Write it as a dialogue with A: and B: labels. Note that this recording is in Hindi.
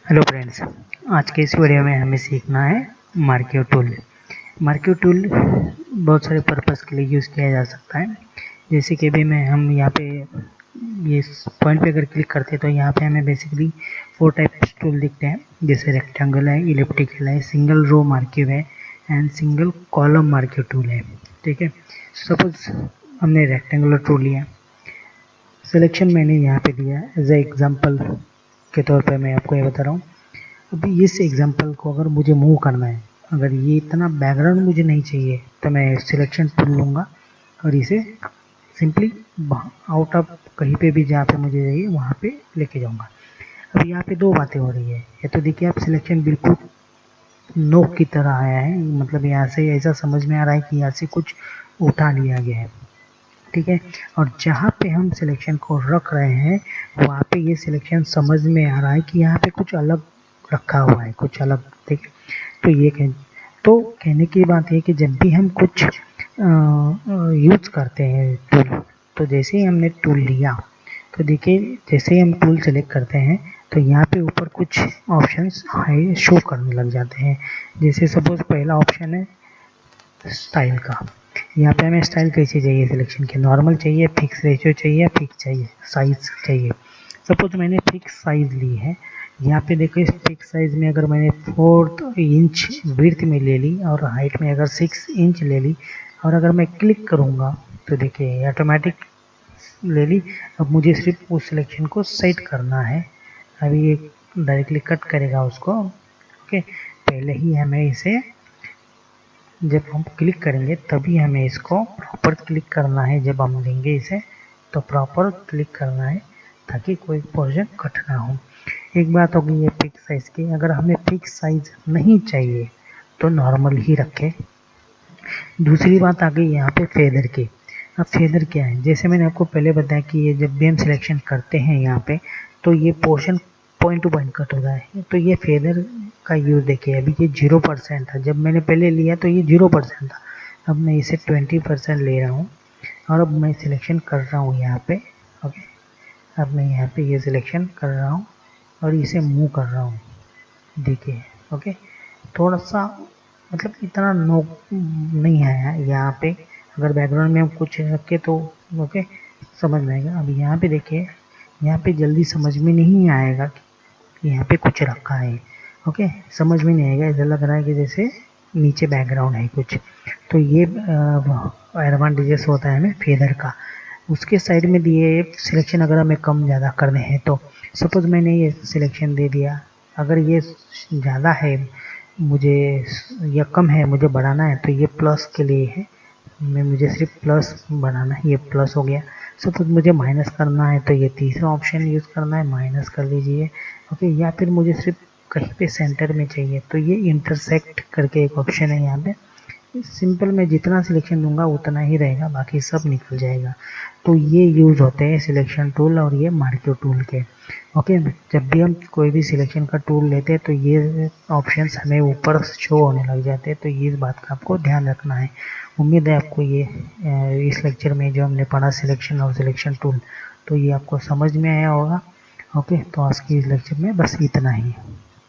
A: हेलो फ्रेंड्स, आज के इस वीडियो में हमें सीखना है मार्क्यू टूल। मार्क्यू टूल बहुत सारे पर्पस के लिए यूज़ किया जा सकता है। जैसे कि अभी हम यहाँ पे ये पॉइंट पे अगर क्लिक करते हैं तो यहाँ पे हमें बेसिकली 4 टाइप्स टूल दिखते हैं, जैसे रेक्टेंगल है, इलिप्टिकल है, सिंगल रो मार्क्यू है and single column marquee tool है। ठीक है, सपोज हमने रेक्टेंगुलर टूल लिया, सिलेक्शन मैंने यहाँ पे दिया एज ए एग्जाम्पल के तौर पे मैं आपको ये बता रहा हूँ। अभी इस एग्जांपल को अगर मुझे मूव करना है, अगर ये इतना बैकग्राउंड मुझे नहीं चाहिए तो मैं सिलेक्शन टूल लूँगा और इसे सिंपली आउट ऑफ कहीं पे भी जहाँ पे मुझे चाहिए वहाँ पे लेके जाऊँगा। अब यहाँ पे दो बातें हो रही है। ये तो देखिए आप सिलेक्शन बिल्कुल नोक की तरह आया है, मतलब यहाँ से ऐसा समझ में आ रहा है कि यहाँ से कुछ उठा लिया गया है। ठीक है, और जहाँ पे हम सिलेक्शन को रख रहे हैं वहाँ पे ये सिलेक्शन समझ में आ रहा है कि यहाँ पे कुछ अलग रखा हुआ है, कुछ अलग। ठीक है, तो ये कहने की बात है कि जब भी हम कुछ यूज करते हैं टूल, तो जैसे ही हमने टूल लिया तो देखिए जैसे ही हम टूल सेलेक्ट करते हैं तो यहाँ पे ऊपर कुछ ऑप्शंस हाई शो करने लग जाते हैं। जैसे सपोज पहला ऑप्शन है स्टाइल का। यहाँ पे हमें स्टाइल कैसे चाहिए सिलेक्शन के, नॉर्मल चाहिए, फिक्स रेशियो चाहिए, फिक्स चाहिए, साइज चाहिए। सपोज मैंने फिक्स साइज ली है। यहाँ पे देखो इस फिक्स साइज में अगर मैंने 4 इंच विड्थ में ले ली और हाइट में अगर 6 इंच ले ली और अगर मैं क्लिक करूँगा तो देखिए ऑटोमेटिक ले ली। अब मुझे सिर्फ उस सिलेक्शन को सेट करना है। अभी ये डायरेक्टली कट करेगा उसको। ओके, पहले ही हमें इसे जब हम क्लिक करेंगे तभी हमें इसको प्रॉपर क्लिक करना है। जब हम लेंगे इसे तो प्रॉपर क्लिक करना है ताकि कोई पोर्शन कट ना हो। एक बात होगी ये फिक्स साइज की, अगर हमें फिक्स साइज नहीं चाहिए तो नॉर्मल ही रखें। दूसरी बात आ गई यहाँ पे फेदर की। अब फेदर क्या है, जैसे मैंने आपको पहले बताया कि ये जब भी हम सिलेक्शन करते हैं यहाँ पे तो ये portion point two point cut होता है। तो ये फेदर का यूज़ देखिए, अभी ये 0% था, जब मैंने पहले लिया तो ये 0% था। अब मैं इसे 20% ले रहा हूँ और अब मैं सिलेक्शन कर रहा हूँ यहाँ पे। ओके, अब मैं यहाँ पे ये सिलेक्शन कर रहा हूँ और इसे मूव कर रहा हूँ, देखिए। ओके, थोड़ा सा मतलब इतना नो नहीं आया यहाँ पे। अगर बैकग्राउंड में हम कुछ रखे तो ओके समझ में आएगा। अब यहाँ पे देखिए, यहाँ पे जल्दी समझ में नहीं आएगा कि यहाँ पे कुछ रखा है। ओके, समझ में नहीं आएगा, ऐसा लग रहा है कि जैसे नीचे बैकग्राउंड है कुछ। तो ये एडवांटेजेस होता है हमें फेदर का। उसके साइड में दिए सिलेक्शन अगर हमें कम ज़्यादा करने हैं तो सपोज मैंने ये सिलेक्शन दे दिया, अगर ये ज़्यादा है मुझे या कम है मुझे बढ़ाना है तो ये प्लस के लिए है, मुझे सिर्फ प्लस बढ़ाना है, ये प्लस हो गया। सपोज मुझे माइनस करना है तो ये तीसरा ऑप्शन यूज़ करना है, माइनस कर लीजिए। ओके, या फिर मुझे सिर्फ कहीं पे सेंटर में चाहिए तो ये इंटरसेक्ट करके एक ऑप्शन है यहाँ पे। सिंपल मैं जितना सिलेक्शन दूंगा उतना ही रहेगा, बाकी सब निकल जाएगा। तो ये यूज़ होते हैं सिलेक्शन टूल और ये मार्क्यू टूल के। ओके, जब भी हम कोई भी सिलेक्शन का टूल लेते हैं तो ये ऑप्शंस हमें ऊपर शो होने लग जाते हैं, तो ये इस बात का आपको ध्यान रखना है। उम्मीद है आपको ये इस लेक्चर में जो हमने पढ़ा सिलेक्शन और सिलेक्शन टूल, तो ये आपको समझ में आया होगा। ओके, तो आज की इस लेक्चर में बस इतना ही।